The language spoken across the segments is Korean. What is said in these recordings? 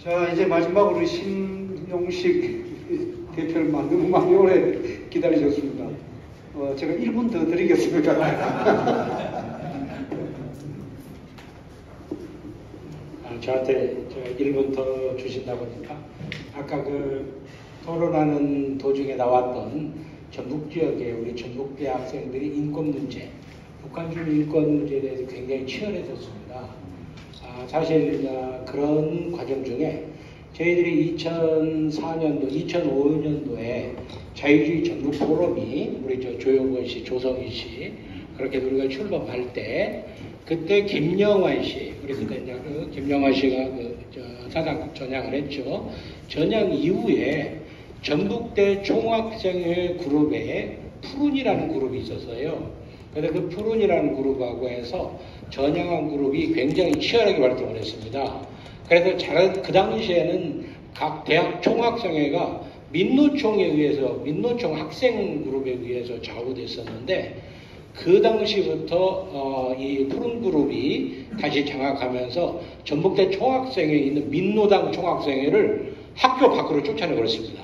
자, 이제 마지막으로 신용식 대표를 너무 많이 오래 기다리셨습니다. 제가 1분 더 드리겠습니다. 저한테 1분 더 주신다고 하니까 아까 토론하는 도중에 나왔던 전북 지역의 우리 전북대 학생들이 인권 문제, 북한 주민 인권 문제에 대해서 굉장히 치열해졌습니다. 사실 그런 과정 중에 저희들이 2004년도, 2005년도에 자유주의 전북 포럼이 우리 조용건 씨, 조성희 씨 그렇게 우리가 출범할 때 그때 김영환 씨, 우리 그때 이제 김영환 씨가 사장 전향을 했죠. 전향 이후에 전북대 총학생회 그룹에 푸른이라는 그룹이 있었어요. 그래서 그 푸른이라는 그룹하고 해서 전향한 그룹이 굉장히 치열하게 활동을 했습니다. 그래서 그 당시에는 각 대학 총학생회가 민노총에 의해서, 민노총 학생 그룹에 의해서 좌우됐었는데 그 당시부터 이 푸른 그룹이 다시 장악하면서 전북대 총학생회에 있는 민노당 총학생회를 학교 밖으로 쫓아내버렸습니다.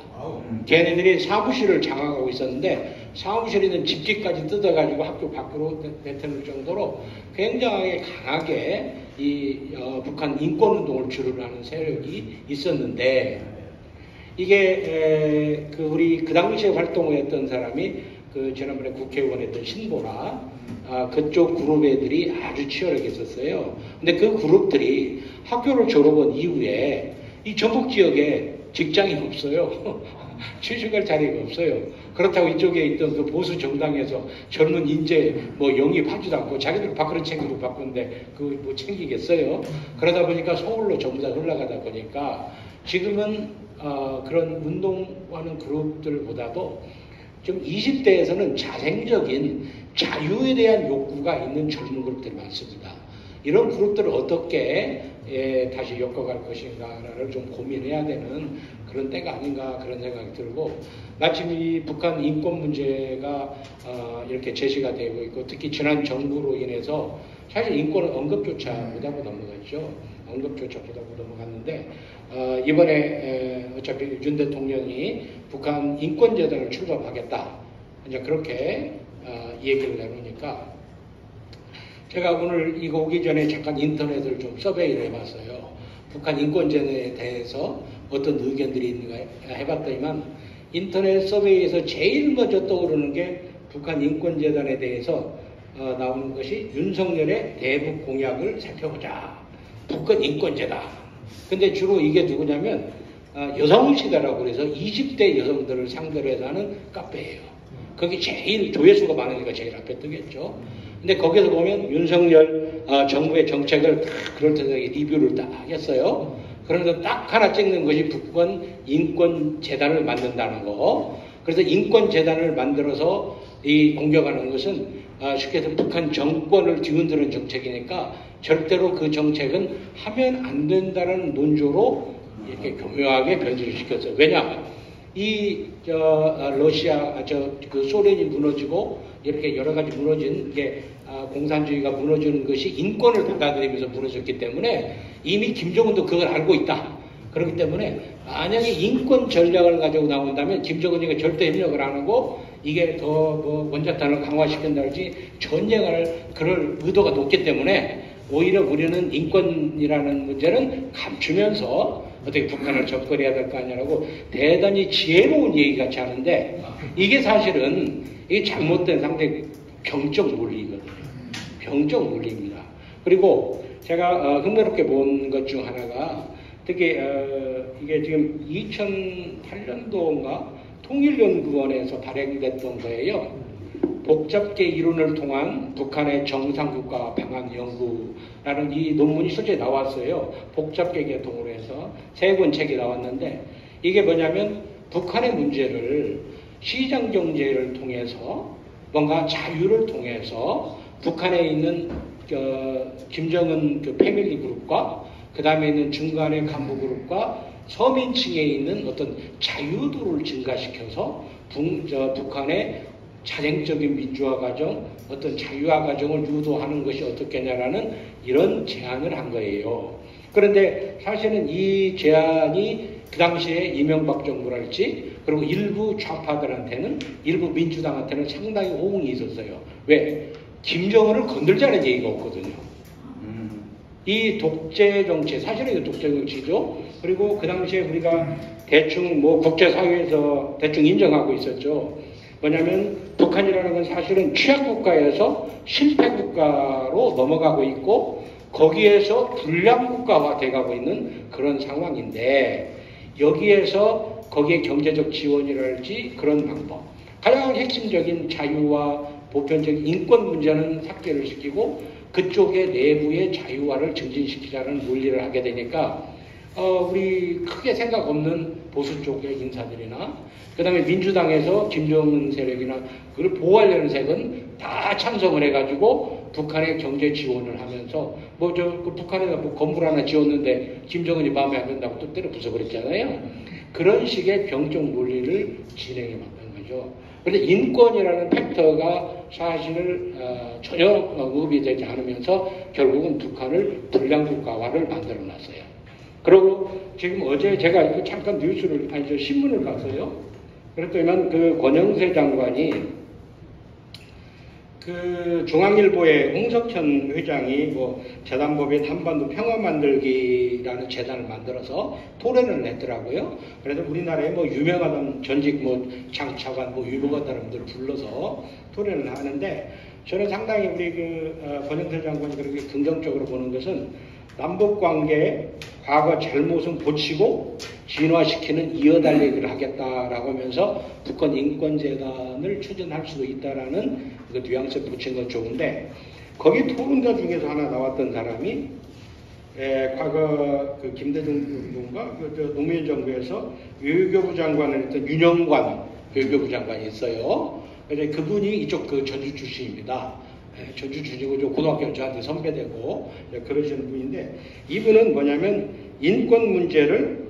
걔네들이 사무실을 장악하고 있었는데 사무실에 있는 집기까지 뜯어가지고 학교 밖으로 내놓을 정도로 굉장히 강하게 북한 인권운동을 주를 하는 세력이 있었는데 이게 우리 그 당시에 활동을 했던 사람이 지난번에 국회의원 했던 신보라 그쪽 그룹 애들이 아주 치열하게 있었어요. 근데 그 그룹들이 학교를 졸업한 이후에 이 전북 지역에 직장이 없어요. 취직할 자리가 없어요. 그렇다고 이쪽에 있던 그 보수 정당에서 젊은 인재 영입하지도 않고 자기들 밖으로 챙기고 바꾸는데 그거 뭐 챙기겠어요. 그러다 보니까 서울로 전부 다 흘러가다 보니까 지금은 그런 운동하는 그룹들보다도 좀 20대에서는 자생적인 자유에 대한 욕구가 있는 젊은 그룹들이 많습니다. 이런 그룹들을 어떻게 다시 엮어갈 것인가를 좀 고민해야 되는 그런 때가 아닌가 그런 생각이 들고 마침 이 북한 인권 문제가 이렇게 제시가 되고 있고 특히 지난 정부로 인해서 사실 인권은 언급조차 못하고 넘어갔죠. 언급조차 못하고 넘어갔는데 이번에 어차피 윤 대통령이 북한 인권재단을 출범하겠다 이제 그렇게 얘기를 해놓으니까 제가 오늘 이거 오기 전에 잠깐 인터넷을 좀 서베이를 해봤어요. 북한 인권재단에 대해서 어떤 의견들이 있는가 해봤더니만 인터넷 서베이에서 제일 먼저 떠오르는 게 북한 인권재단에 대해서 나오는 것이 윤석열의 대북 공약을 살펴보자. 북한 인권재단. 근데 주로 이게 누구냐면 여성시대라고 그래서 20대 여성들을 상대로 해서 하는 카페예요. 거기 제일 조회수가 많으니까 제일 앞에 뜨겠죠. 근데 거기서 보면 윤석열 정부의 정책을 딱 그럴듯하게 리뷰를 딱 했어요. 그러면서 딱 하나 찍는 것이 북한 인권재단을 만든다는 거. 그래서 인권재단을 만들어서 이 공격하는 것은 쉽게 해서 북한 정권을 뒤흔드는 정책이니까 절대로 그 정책은 하면 안 된다는 논조로 이렇게 교묘하게 변질을 시켰어요. 왜냐? 러시아, 소련이 무너지고 이렇게 여러 가지 무너진 게 공산주의가 무너지는 것이 인권을 받아들이면서 무너졌기 때문에 이미 김정은도 그걸 알고 있다. 그렇기 때문에 만약에 인권 전략을 가지고 나온다면 김정은이가 절대 협력을 안 하고 이게 더 원자탄을 강화시킨다든지 전쟁을 그럴 의도가 높기 때문에 오히려 우리는 인권이라는 문제는 감추면서 어떻게 북한을 접근해야 될 거 아니라고 대단히 지혜로운 얘기 같이 하는데 이게 사실은 이게 잘못된 상당히 병적 논리거든요. 병적 논리입니다. 그리고 제가 흥미롭게 본 것 중 하나가 특히 이게 지금 2008년도인가 통일연구원에서 발행됐던 거예요. 복잡계 이론을 통한 북한의 정상국가 방안 연구라는 이 논문이 실제 나왔어요. 복잡계 계통으로 해서 세 권 책이 나왔는데 이게 뭐냐면 북한의 문제를 시장경제를 통해서 뭔가 자유를 통해서 북한에 있는 김정은 패밀리 그룹과 그 다음에 있는 중간의 간부 그룹과 서민층에 있는 어떤 자유도를 증가시켜서 북한의 자생적인 민주화 과정, 어떤 자유화 과정을 유도하는 것이 어떻겠냐라는 이런 제안을 한 거예요. 그런데 사실은 이 제안이 그 당시에 이명박 정부랄지 그리고 일부 좌파들한테는 일부 민주당한테는 상당히 호응이 있었어요. 왜? 김정은을 건들자는 얘기가 없거든요. 이 독재 정치, 사실은 이게 독재 정치죠. 그리고 그 당시에 우리가 대충 뭐 국제사회에서 대충 인정하고 있었죠. 뭐냐면 북한이라는 건 사실은 취약국가에서 실패국가로 넘어가고 있고 거기에서 불량국가화 돼가고 있는 그런 상황인데 여기에서 거기에 경제적 지원이랄지 그런 방법 가장 핵심적인 자유와 보편적인 인권 문제는 삭제를 시키고 그쪽의 내부의 자유화를 증진시키자는 논리를 하게 되니까 우리 크게 생각 없는 보수 쪽의 인사들이나 그 다음에 민주당에서 김정은 세력이나 그걸 보호하려는 색은 다 찬성을 해가지고 북한에 경제 지원을 하면서 그 북한에다 뭐 건물 하나 지었는데 김정은이 마음에 안 든다고 또 때려 부숴버렸잖아요. 그런 식의 병적 논리를 진행해 왔던 거죠. 그런데 인권이라는 팩터가 사실을 전혀 언급이 되지 않으면서 결국은 북한을 불량국가화를 만들어 놨어요. 그리고 지금 어제 제가 잠깐 뉴스를, 신문을 봤어요. 그랬더니 그 권영세 장관이 그 중앙일보의 홍석천 회장이 뭐 재단법인 한반도 평화 만들기라는 재단을 만들어서 토론을 냈더라고요. 그래서 우리나라에 뭐 유명하던 전직 뭐 장차관 뭐 유명한 사람들 불러서 토론을 하는데 저는 상당히 우리 권영세 장관이 그렇게 긍정적으로 보는 것은 남북 관계의 과거 잘못은 고치고 진화시키는 이어달리기를 하겠다라고 하면서 북한 인권재단을 추진할 수도 있다라는 그 뉘앙스를 붙인 건 좋은데 거기 토론자 중에서 하나 나왔던 사람이 과거 그 김대중 정부인가 노무현 정부에서 외교부 장관을 했던 윤영관 외교부 장관이 있어요. 그래서 그분이 이쪽 그 전주 출신입니다. 전주 출신이고 고등학교 저한테 선배되고 그러시는 분인데 이분은 뭐냐면 인권 문제를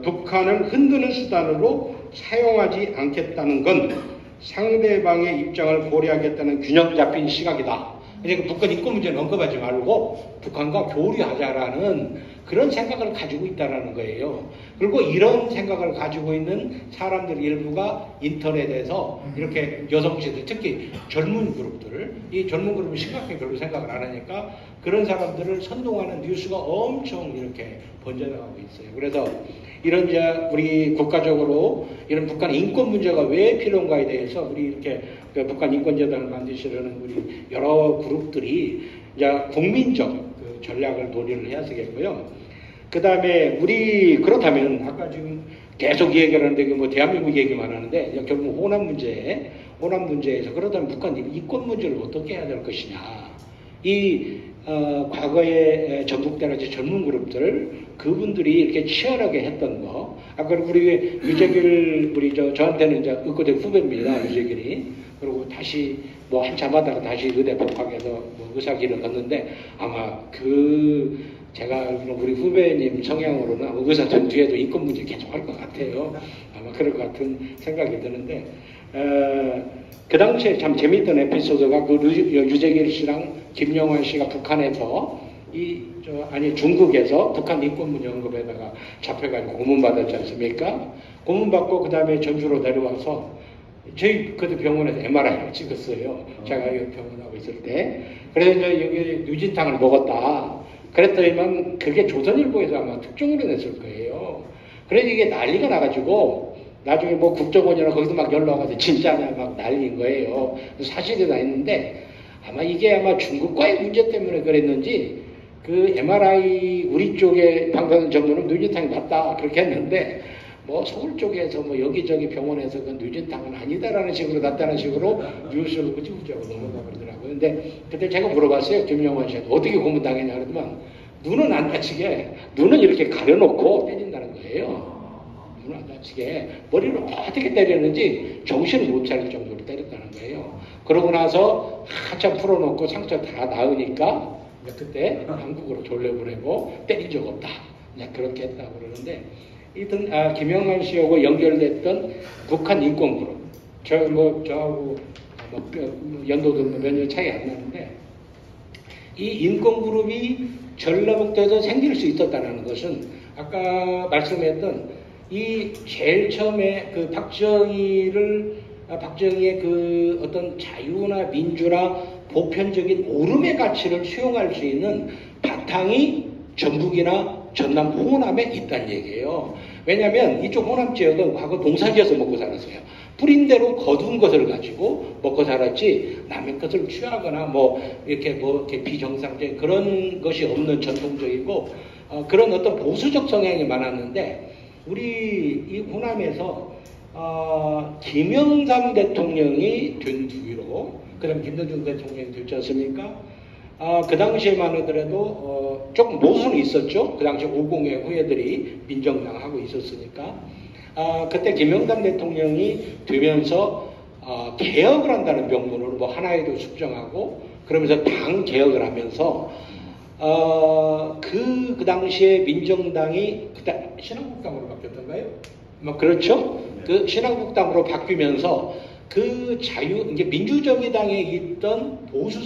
북한을 흔드는 수단으로 사용하지 않겠다는 건 상대방의 입장을 고려하겠다는 균형 잡힌 시각이다. 그러니까 북한 인권 문제는 언급하지 말고 북한과 교류하자라는 그런 생각을 가지고 있다는 거예요. 그리고 이런 생각을 가지고 있는 사람들 일부가 인터넷에서 이렇게 여성시대 특히 젊은 그룹들, 이 젊은 그룹은 심각하게 별로 생각을 안 하니까 그런 사람들을 선동하는 뉴스가 엄청 이렇게 번져나가고 있어요. 그래서 이런 이제 우리 국가적으로 이런 북한 인권 문제가 왜 필요한가에 대해서 우리 이렇게 북한 인권재단을 만드시려는 우리 여러 그룹들이 이제 국민적 그 전략을 논의를 해야 되겠고요. 그 다음에 우리 그렇다면 아까 지금 계속 얘기를 하는데 뭐 대한민국 얘기만 하는데 결국 호남 문제에서 그렇다면 북한 인권 문제를 어떻게 해야 될 것이냐. 이 과거에 전북대라든지 젊은 그룹들 그분들이 이렇게 치열하게 했던 거. 아까 우리 유재길 우리 저한테는 이제 의과대 후배입니다. 유재길이. 그리고 다시 뭐 한참 하다가 다시 의대 복학해서 뭐 의사길을 걷는데 아마 제가 우리 후배님 성향으로는 아마 의사 된 뒤에도 인권 문제 계속 할 것 같아요. 아마 그럴 것 같은 생각이 드는데 그 당시에 참 재미있던 에피소드가 그 유재길 씨랑 김영환 씨가 북한에서 중국에서 북한 인권 문제 언급에다가 잡혀가지고 고문받았지 않습니까? 고문받고 그 다음에 전주로 내려와서 저희 그때 병원에서 MRI를 찍었어요. 제가 여기 병원하고 있을 때. 그래서 여기 유진탕을 먹었다. 그랬더니만 그게 조선일보에서 아마 특종으로 냈을 거예요. 그래서 이게 난리가 나가지고 나중에 뭐 국정원이나 거기서 막 연락 와서 진짜냐 막 난리인 거예요. 사실이 다 있는데 아마 이게 아마 중국과의 문제 때문에 그랬는지 그 MRI 우리 쪽에 방사능 전문은 누진탕이 맞다 그렇게 했는데 뭐 서울 쪽에서 뭐 여기저기 병원에서 그 누진탕은 아니다라는 식으로 났다는 식으로 뉴스를 우지우지하고 넘어가 버리더라고요. 근데 그때 제가 물어봤어요. 김영환 씨한테 어떻게 고문당했냐 그러더만 눈은 안 다치게 눈은 이렇게 가려놓고 때린다는 거예요. 눈은 안 다치게 머리를 어떻게 때렸는지 정신을 못 차릴 정도로 때렸다는 거예요. 그러고 나서 한참 풀어놓고 상처 다 나으니까 그때 한국으로 돌려보내고 때린 적 없다. 그렇게 했다고 그러는데 김영환 씨하고 연결됐던 북한 인권그룹 저하고 연도도 몇 년 차이 안 나는데 이 인권그룹이 전라북도에서 생길 수 있었다는 것은 아까 말씀했던 이 제일 처음에 그 박정희의 그 어떤 자유나 민주나 보편적인 오름의 가치를 수용할 수 있는 바탕이 전북이나 전남 호남에 있다는 얘기예요. 왜냐하면 이쪽 호남 지역은 과거 농사지어서 먹고 살았어요. 뿌린 대로 거둔 것을 가지고 먹고 살았지 남의 것을 취하거나 이렇게 비정상적인 그런 것이 없는 전통적이고 그런 어떤 보수적 성향이 많았는데 우리 이 호남에서 김영삼 대통령이 된 뒤로 그다음 김대중 대통령이 됐지 않습니까? 그 당시에만 하더라도 조금 모순이 있었죠. 그 당시 5공의 후예들이 민정당하고 있었으니까 그때 김영삼 대통령이 되면서 개혁을 한다는 명분으로 하나에도 숙정하고 그러면서 당 개혁을 하면서 그 당시에 민정당이 그때 신한국당으로 바뀌었던가요? 그렇죠? 그 신한국당으로 바뀌면서 그 이게 민주정의당에 있던 보수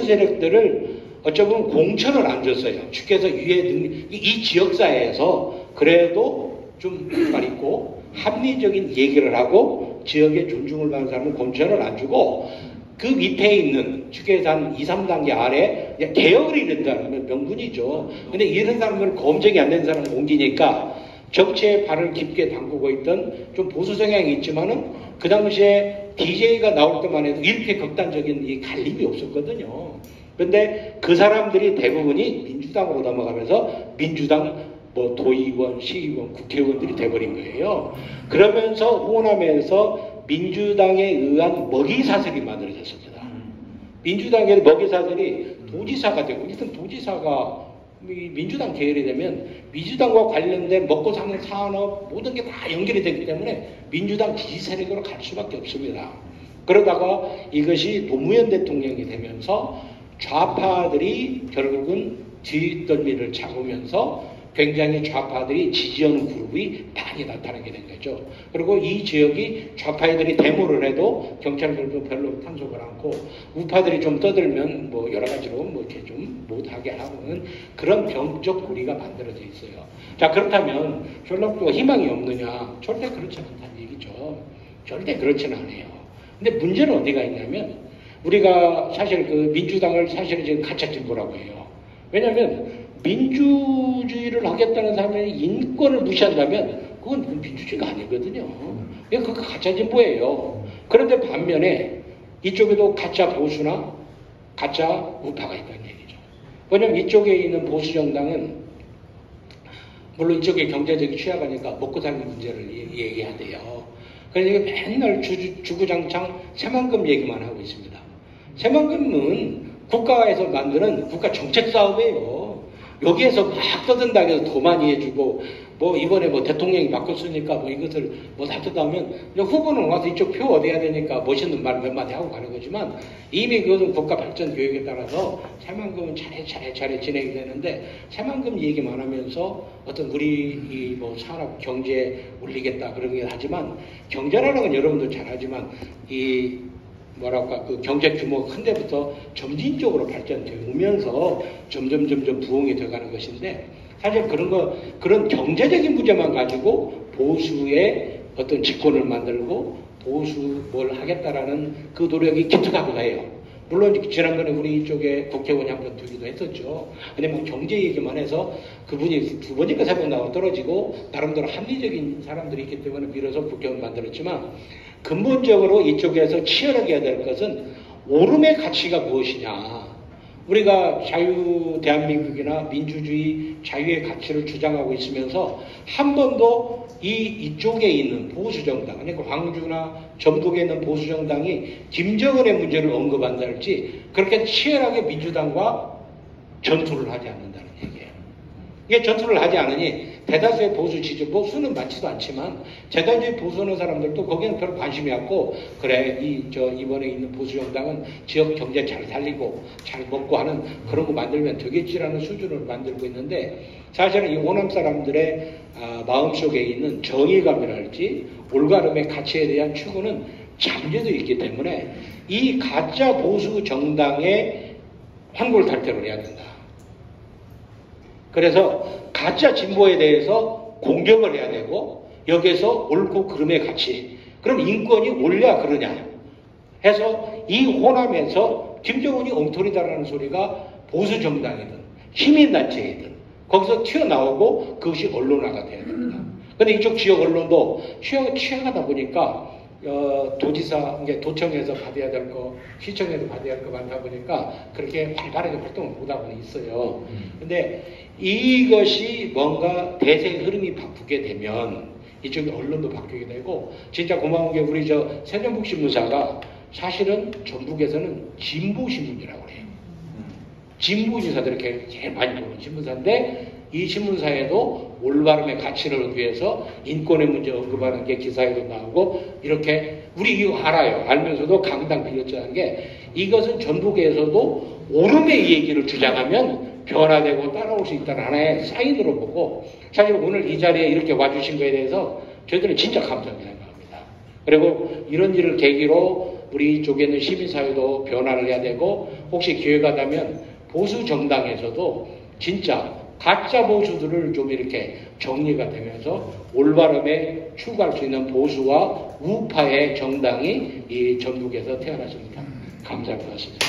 세력들을 어쩌면 공천을 안 줬어요. 주께서 이 지역사회에서 그래도 좀 이빨 있고 합리적인 얘기를 하고 지역의 존중을 받는 사람은 공천을 안 주고 그 밑에 있는 주께서 한 2, 3단계 아래 개혁을 이룬다는 명분이죠. 근데 이런 사람을 검증이 안 된 사람을 옮기니까 정치에 발을 깊게 담그고 있던 좀 보수 성향이 있지만은 그 당시에 DJ가 나올 때만 해도 이렇게 극단적인 이 갈림이 없었거든요. 그런데 그 사람들이 대부분이 민주당으로 넘어가면서 민주당 도의원, 시의원, 국회의원들이 돼버린 거예요. 그러면서 호남에서 민주당에 의한 먹이사슬이 만들어졌습니다. 민주당의 먹이사슬이 도지사가 되고 일단 도지사가 민주당 계열이 되면 민주당과 관련된 먹고 사는 산업 모든 게 다 연결이 되기 때문에 민주당 지지 세력으로 갈 수밖에 없습니다. 그러다가 이것이 노무현 대통령이 되면서 좌파들이 결국은 뒷덜미를 잡으면서 굉장히 좌파들이 지지하는 그룹이 많이 나타나게 된 거죠. 그리고 이 지역이 좌파들이 데모를 해도 경찰들도 별로 탄속을 않고 우파들이 좀 떠들면 여러 가지로 이렇게 좀 못하게 하는 그런 병적 고리가 만들어져 있어요. 자, 그렇다면 전라북도가 희망이 없느냐? 절대 그렇지 않다는 얘기죠. 절대 그렇지는 않아요. 근데 문제는 어디가 있냐면 우리가 사실 그 민주당을 사실은 지금 가짜 진보라고 해요. 왜냐하면 민주주의를 하겠다는 사람이 인권을 무시한다면 그건 민주주의가 아니거든요. 그거 가짜 진보예요. 그런데 반면에 이쪽에도 가짜 보수나 가짜 우파가 있다는 얘기죠. 왜냐하면 이쪽에 있는 보수 정당은 물론 이쪽에 경제적인 취약하니까 먹고 사는 문제를 얘기해야 돼요. 그러니까 맨날 주구장창 새만금 얘기만 하고 있습니다. 새만금은 국가에서 만드는 국가 정책 사업이에요. 여기에서 막 떠든다 해서 더 많이 해주고 이번에 대통령이 바꿨으니까 이것을 다 뜯다 하면 후보는 와서 이쪽 표 얻어야 되니까 멋있는 말 몇 마디 하고 가는 거지만 이미 그것은 국가 발전 교육에 따라서 새만금은 차례 진행이 되는데 새만금 얘기만 하면서 어떤 우리 산업 경제 올리겠다 그런 게 하지만 경제라는 건 여러분도 잘 알지만 그 경제 규모가 큰 데부터 점진적으로 발전되어 오면서 점점 부흥이 되어가는 것인데 사실 그런 경제적인 문제만 가지고 보수의 어떤 집권을 만들고 보수 뭘 하겠다라는 그 노력이 기특하고 해요. 물론 지난번에 우리 이쪽에 국회의원이 한번 되기도 했었죠. 근데 경제 얘기만 해서 그분이 두 번인가 세 번 나와 떨어지고 나름대로 합리적인 사람들이 있기 때문에 밀어서 국회의원 만들었지만 근본적으로 이쪽에서 치열하게 해야 될 것은 오름의 가치가 무엇이냐. 우리가 대한민국이나 민주주의 자유의 가치를 주장하고 있으면서 한 번도 이쪽에 있는 보수정당, 그러니까 광주나 전북에 있는 보수정당이 김정은의 문제를 언급한다할지 그렇게 치열하게 민주당과 전투를 하지 않는다는 얘기예요. 이게 전투를 하지 않으니 대다수의 보수 지지, 수는 많지도 않지만 대다수의 보수하는 사람들도 거기는 별 관심이 없고 그래 이번에 있는 보수정당은 지역 경제 잘 살리고 잘 먹고 하는 그런 거 만들면 되겠지라는 수준을 만들고 있는데 사실은 이 호남 사람들의 마음속에 있는 정의감이랄지 올바름의 가치에 대한 추구는 잠재도 있기 때문에 이 가짜 보수 정당의 환골탈태를 해야 된다. 그래서 가짜 진보에 대해서 공격을 해야 되고 여기에서 옳고 그름의 가치, 그럼 인권이 옳냐 그러냐 해서 이 호남에서 김정은이 엉터리다라는 소리가 보수 정당이든 시민단체이든 거기서 튀어나오고 그것이 언론화가 돼야 됩니다. 근데 이쪽 지역 언론도 취약하다 보니까 도지사, 도청에서 받아야 될 거, 시청에서 받아야 할 거 많다 보니까 그렇게 활발하게 활동을 못하고 있어요. 근데 이것이 뭔가 대세의 흐름이 바꾸게 되면 이쪽에 언론도 바뀌게 되고, 진짜 고마운 게 우리 세전북신문사가 사실은 전북에서는 진보신문이라고 그래요. 진보 인사들이 제일 많이 보는 신문사인데, 이 신문사에도 올바름의 가치를 위해서 인권의 문제 언급하는 게 기사에도 나오고, 이렇게 우리 이거 알아요. 알면서도 강당 빌렸자는 게, 이것은 전북에서도 옳음의 얘기를 주장하면 변화되고 따라올 수 있다는 하나의 사인으로 보고, 사실 오늘 이 자리에 이렇게 와주신 거에 대해서 저희들은 진짜 감사하게 생각합니다. 그리고 이런 일을 계기로 우리 쪽에 있는 시민사회도 변화를 해야 되고, 혹시 기회가 되면 보수 정당에서도 진짜 가짜 보수들을 좀 이렇게 정리가 되면서 올바름에 추구할 수 있는 보수와 우파의 정당이 이 전북에서 태어났습니다. 감사할 것 같습니다.